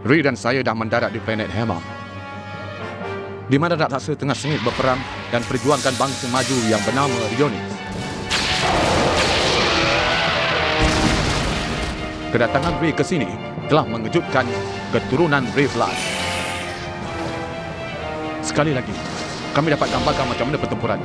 Ray dan saya dah mendarat di planet Hammer, di mana raksasa tengah sengit berperang dan perjuangkan bangsa maju yang bernama Rionix. Kedatangan Ray ke sini telah mengejutkan keturunan Ravelight. Sekali lagi, kami dapat gambarkan macam mana pertempuran.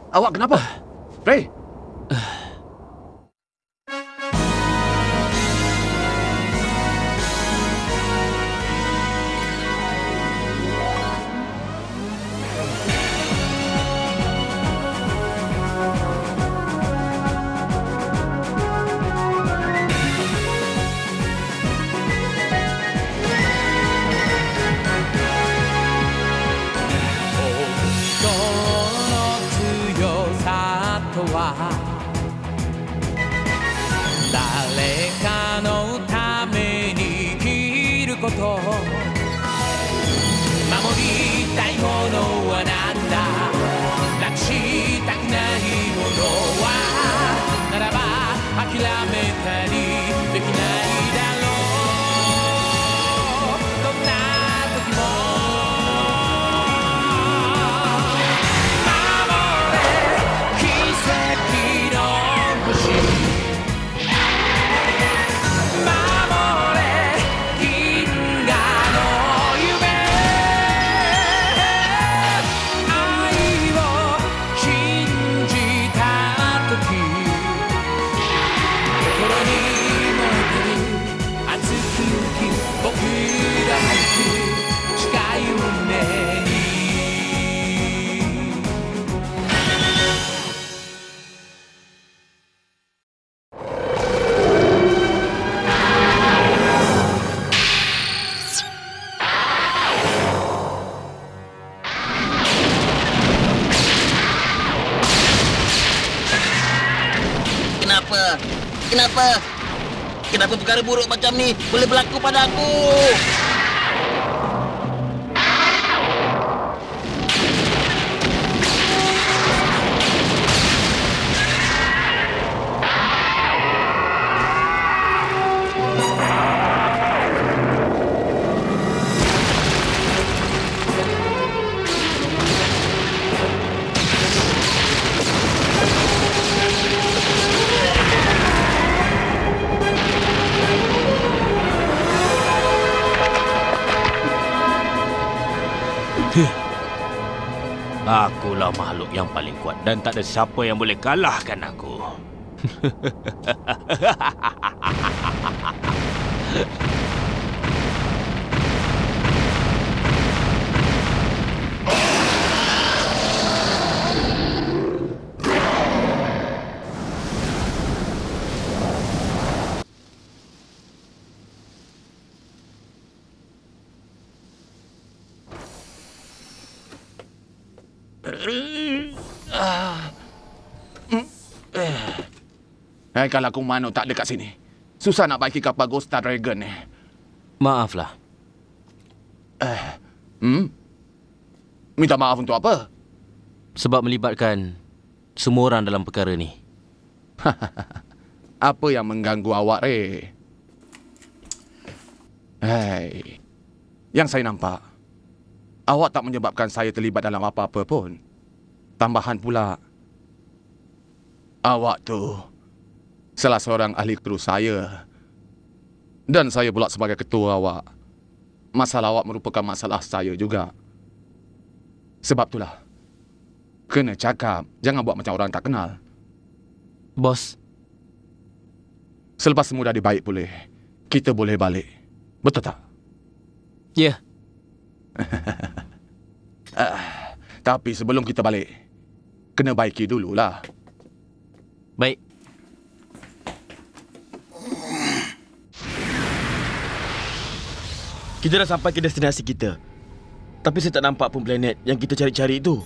Awak kenapa? Ray? Kenapa perkara buruk macam ni boleh berlaku pada aku? Akulah makhluk yang paling kuat dan tak ada siapa yang boleh kalahkan aku. Kalau aku Mano tak ada kat sini, susah nak baiki kapal Ghost Star Dragon ni. Maaflah. Minta maaf untuk apa? Sebab melibatkan semua orang dalam perkara ni. Apa yang mengganggu awak, Ray? Hai. Yang saya nampak, awak tak menyebabkan saya terlibat dalam apa-apa pun. Tambahan pula, awak tu salah seorang ahli kru saya. Dan saya pula sebagai ketua awak. Masalah awak merupakan masalah saya juga. Sebab itulah, kena cakap, jangan buat macam orang tak kenal. Bos, Selepas semua dah dibaik pulih, kita boleh balik. Betul tak? ya. Tapi sebelum kita balik, kena baiki dululah. Baik. Kita dah sampai ke destinasi kita. Tapi saya tak nampak pun planet yang kita cari-cari itu.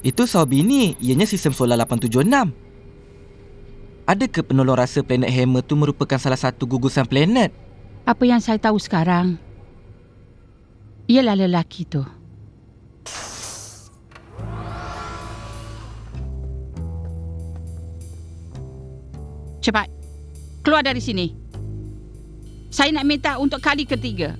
Itu Saubini, ianya sistem solar 876. Adakah penolong rasa planet Hammer tu merupakan salah satu gugusan planet? Apa yang saya tahu sekarang ialah lelaki tu. Cepat, keluar dari sini. Saya nak minta untuk kali ketiga.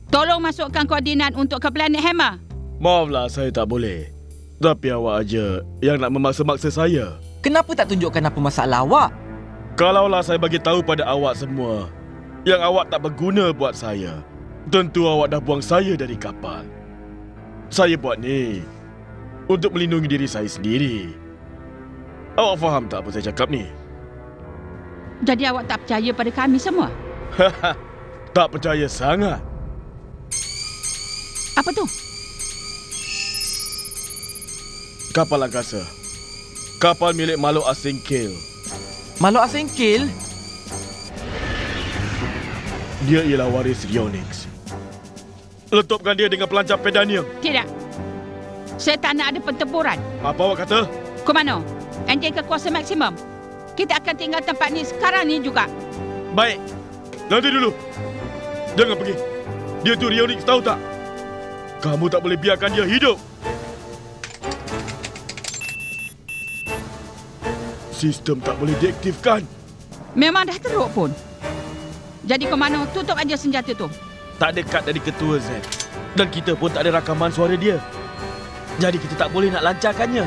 Tolong masukkan koordinat untuk ke planet Hammer. Maaflah, saya tak boleh. Tapi awak aja yang nak memaksa-maksa saya. Kenapa tak tunjukkan apa masalah awak? Kalaulah saya bagi tahu pada awak semua yang awak tak berguna buat saya, tentu awak dah buang saya dari kapal. Saya buat ni untuk melindungi diri saya sendiri. Awak faham tak apa saya cakap ni? Jadi awak tak percaya pada kami semua? Tak percaya sangat. Apa tu? Kapal angkasa. Kapal milik makhluk asing Kale. Makhluk asing Kale? Dia ialah waris Rionix. Letupkan dia dengan pelancar pedanium. Tidak. Saya tak nak ada pertempuran. Apa awak kata? Komando, enjin ke kuasa maksimum. Kita akan tinggal tempat ni sekarang ni juga. Baik. Nanti dulu. Jangan pergi. Dia tu Rionix, tahu tak? Kamu tak boleh biarkan dia hidup. Sistem tak boleh diaktifkan. Memang dah teruk pun. Jadi komando, tutup aja senjata tu. Tak ada kad dari ketua Z. Dan kita pun tak ada rakaman suara dia. Jadi kita tak boleh nak lancarkannya.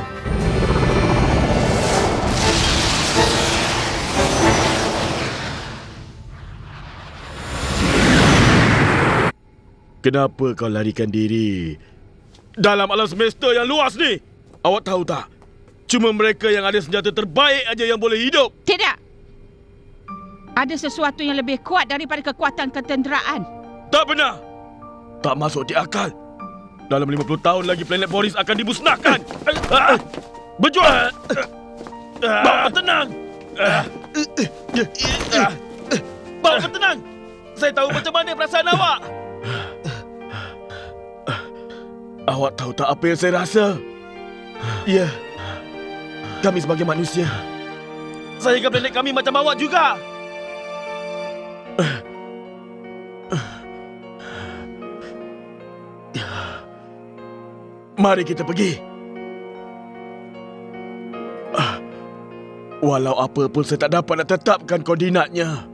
Kenapa kau larikan diri dalam alam semesta yang luas ni? Awak tahu tak? Cuma mereka yang ada senjata terbaik aja yang boleh hidup. Tidak. Ada sesuatu yang lebih kuat daripada kekuatan ketenteraan. Tak benar. Tak masuk di akal. Dalam 50 tahun lagi planet Boris akan dimusnahkan. Berjuang. Bawa tenang. Bawa tenang. Saya tahu macam mana perasaan awak. Awak tahu tak apa yang saya rasa? Ya. Kami sebagai manusia, saya ingat planet kami macam awak juga. Mari kita pergi. Walau apa pun saya tak dapat nak tetapkan koordinatnya.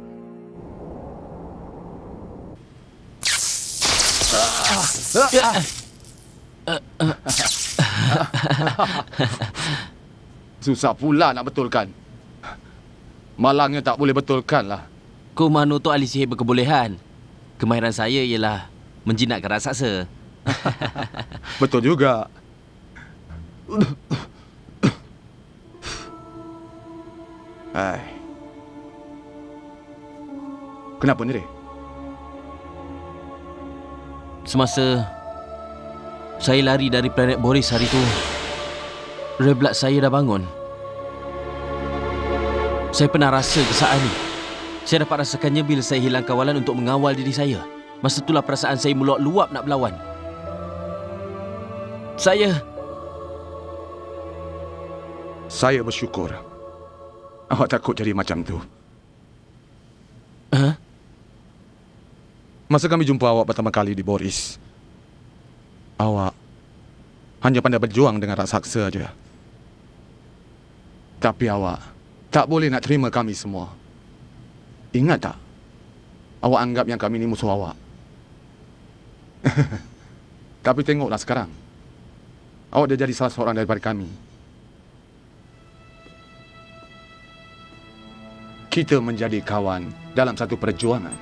Susah pula nak betulkan. Malangnya tak boleh betulkan lah. Komando tu ahli sihir berkebolehan. Kemahiran saya ialah menjinakkan raksasa. Betul juga. Hai. Kenapa ni, Dek? Semasa saya lari dari planet Boris hari tu, reblat saya dah bangun. Saya pernah rasa kesaan ni. Saya dapat rasakannya bila saya hilang kawalan untuk mengawal diri saya. Masa itulah perasaan saya meluap-luap nak berlawan. Saya bersyukur awak takut jadi macam tu. Masa kami jumpa awak pertama kali di Boris, awak hanya pandai berjuang dengan raksasa saja. Tapi awak tak boleh nak terima kami semua. Ingat tak? awak anggap yang kami ni musuh awak. Tapi tengoklah sekarang. Awak dah jadi salah seorang daripada kami. Kita menjadi kawan dalam satu perjuangan.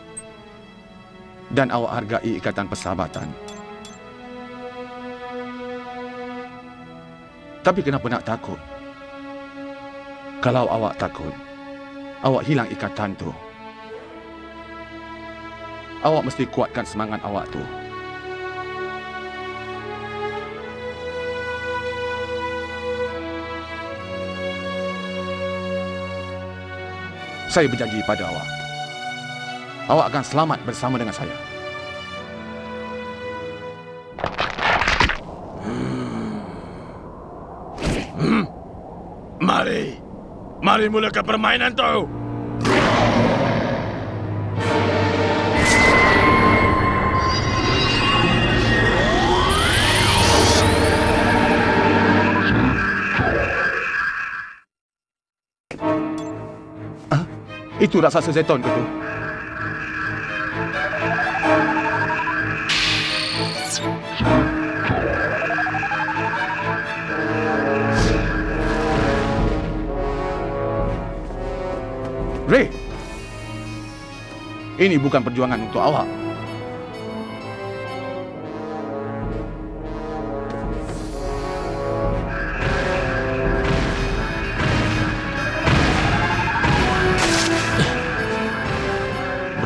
Dan awak hargai ikatan persahabatan. Tapi kenapa nak takut? Kalau awak takut, awak hilang ikatan tu. Awak mesti kuatkan semangat awak tu. Saya berjanji pada awak. Awak akan selamat bersama dengan saya. Mari mulakan permainan tu. Itu raksasa Zeton ke tu? Ray, ini bukan perjuangan untuk awak.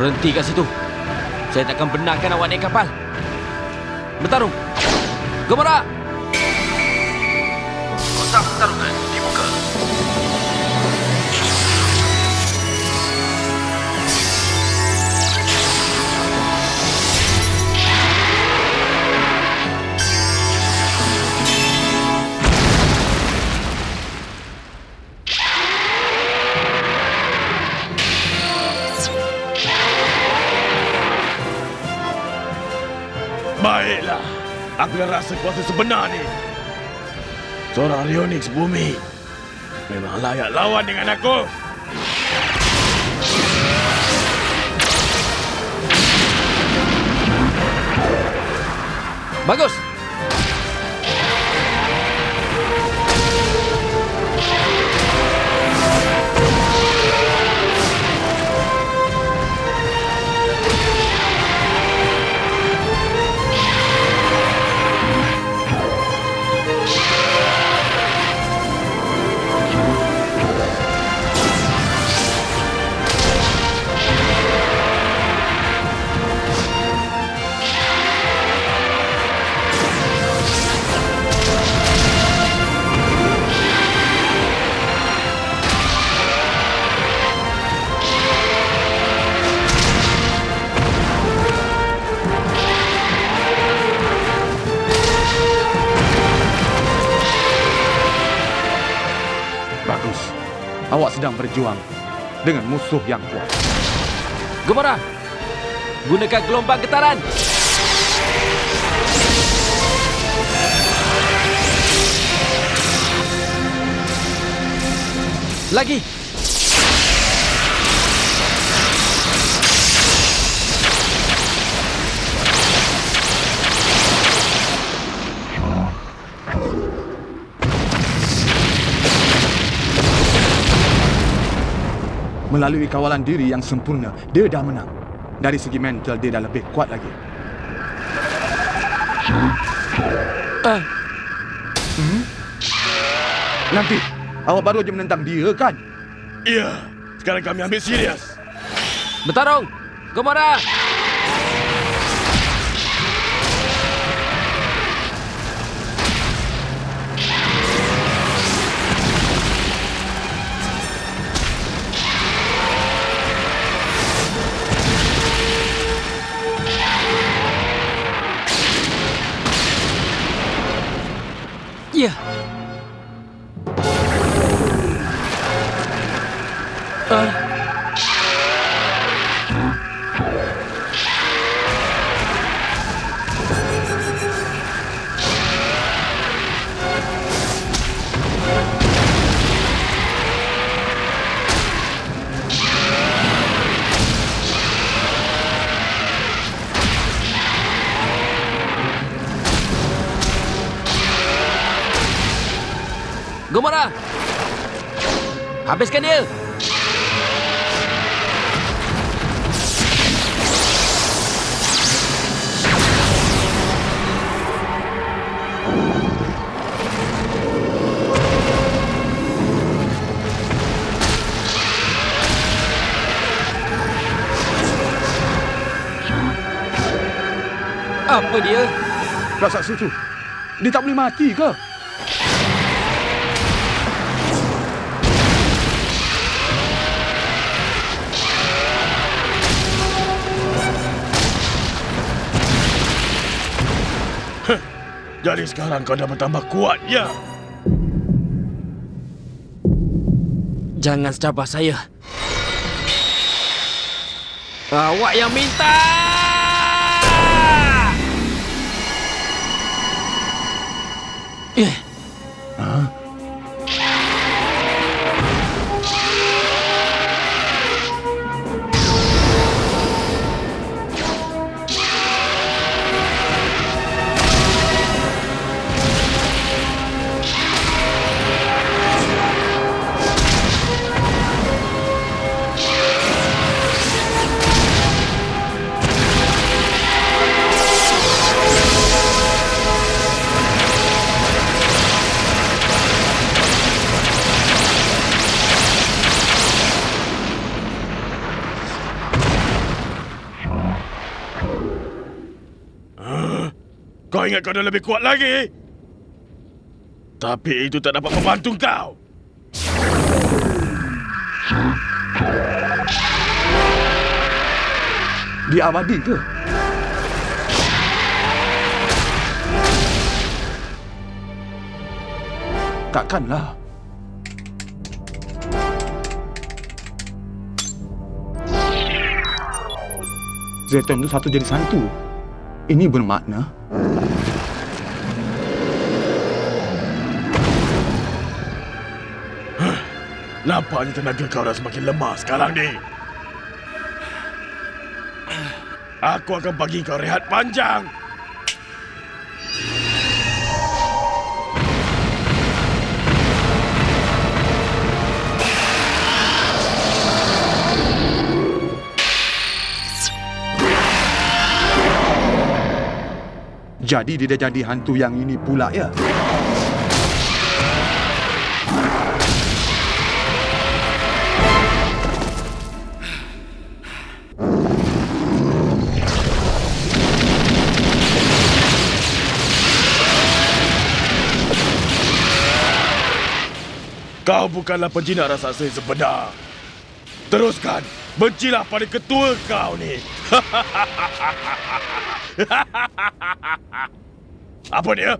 Berhenti kat situ. Saya takkan benarkan awak naik kapal. Bertarung. Gemara! Kotak pertarungan dibuka. Baiklah, aku dah rasa kuasa sebenar ni. Seorang Rionix bumi memang layak lawan dengan aku. Bagus! Awak sedang berjuang dengan musuh yang kuat. Gemara! Gunakan gelombang getaran! Lagi! Melalui kawalan diri yang sempurna, dia dah menang. Dari segi mental, dia dah lebih kuat lagi. Nanti, awak baru aja menentang dia, kan? Iya, sekarang kami ambil serius. Bertarung! Gemara! Ya. Gomora! Habiskan dia! Apa dia? Raksasa tu, dia tak boleh mati ke? Jadi sekarang kau dah bertambah kuat, ya? Jangan cabar saya. Awak yang minta! Kau ingat kau dah lebih kuat lagi? Tapi itu tak dapat membantu kau. Dia abadi ke? Takkanlah. Zeton itu satu jadi santu. Ini bermakna nampaknya tenaga kau dah semakin lemah sekarang ni. Aku akan bagi kau rehat panjang. jadi dia dah jadi hantu yang ini pula, ya? Kau bukanlah penjinak raksasa yang sebenar. Teruskan, bencilah pada ketua kau ni. Apa dia?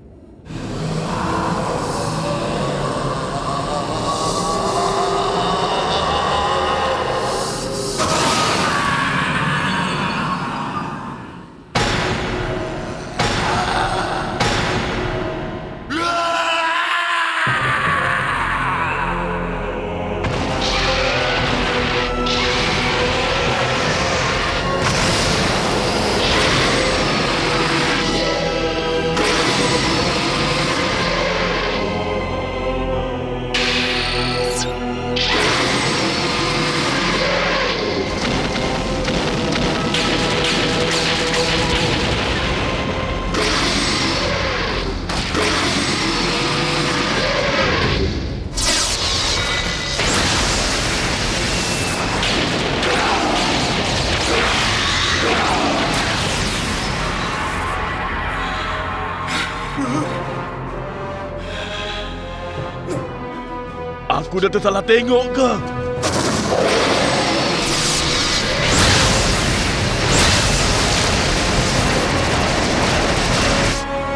Aku dah tersalah tengok ke?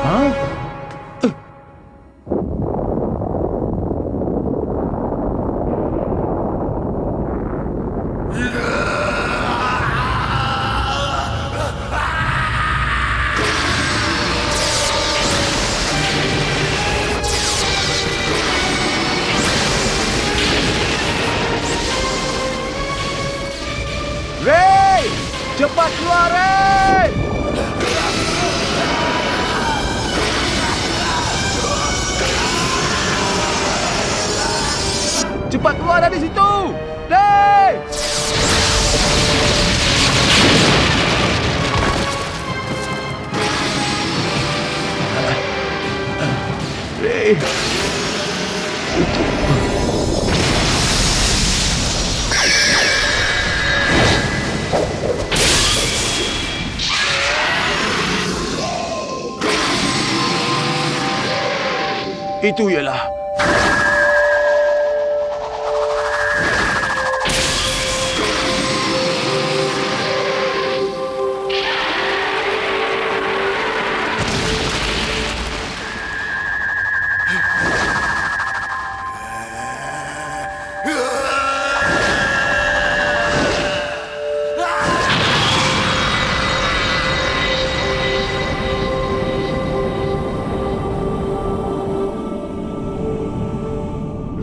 Hah? Awak ada di situ! Ray! Ray! Itu ialah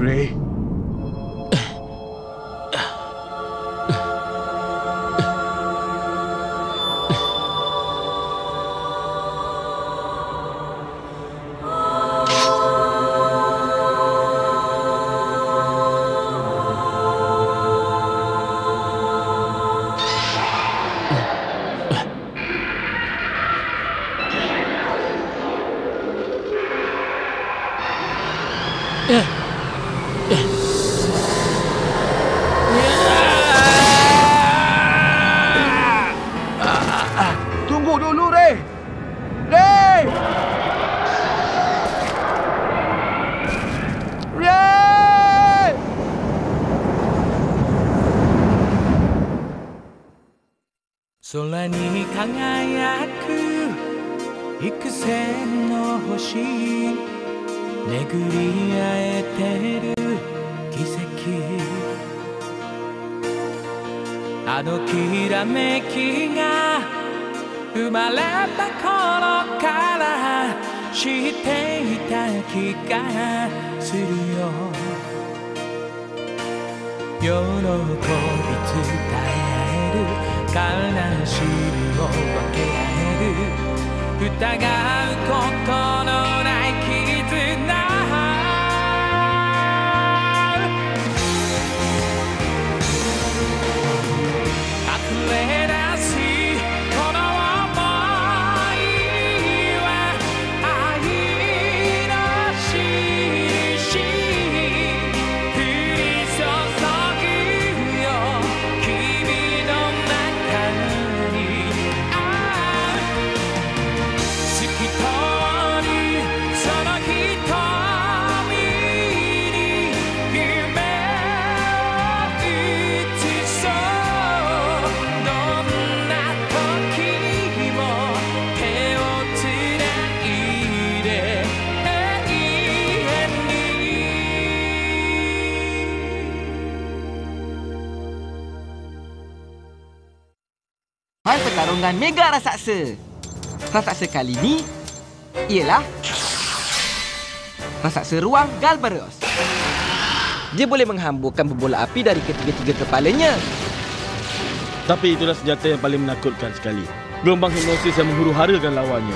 Ray. Tunggu dulu, Ray! Ray! Ray! Sora ni kagayaku幾千の星巡り合えてる奇跡あのきらめきが生まれた頃から知っていた気がするよ喜び伝え合える悲しみを分け合える疑うことのない絆溢れ出すこの想いは愛の印降り注ぐよ君の中に透き通るその瞳に夢を映そうどんな時も手をつないで永遠に Hai pertarungan mega raksasa. Raksasa kali ni ialah raksasa ruang Galbaros. Dia boleh menghamburkan berbola api dari ketiga-tiga kepalanya. Tapi itulah senjata yang paling menakutkan sekali. Gelombang hipnosis yang menghuru-harakan lawannya.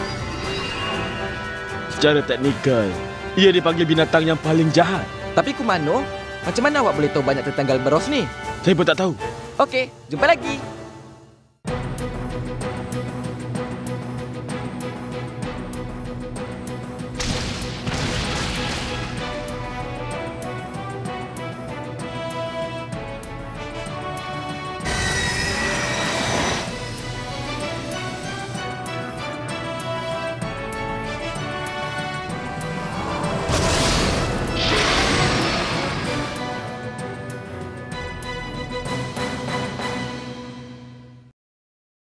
Secara teknikal, ia dipanggil binatang yang paling jahat. Tapi Kumano, macam mana awak boleh tahu banyak tentang Galbaros ni? Saya pun tak tahu. Okey, jumpa lagi.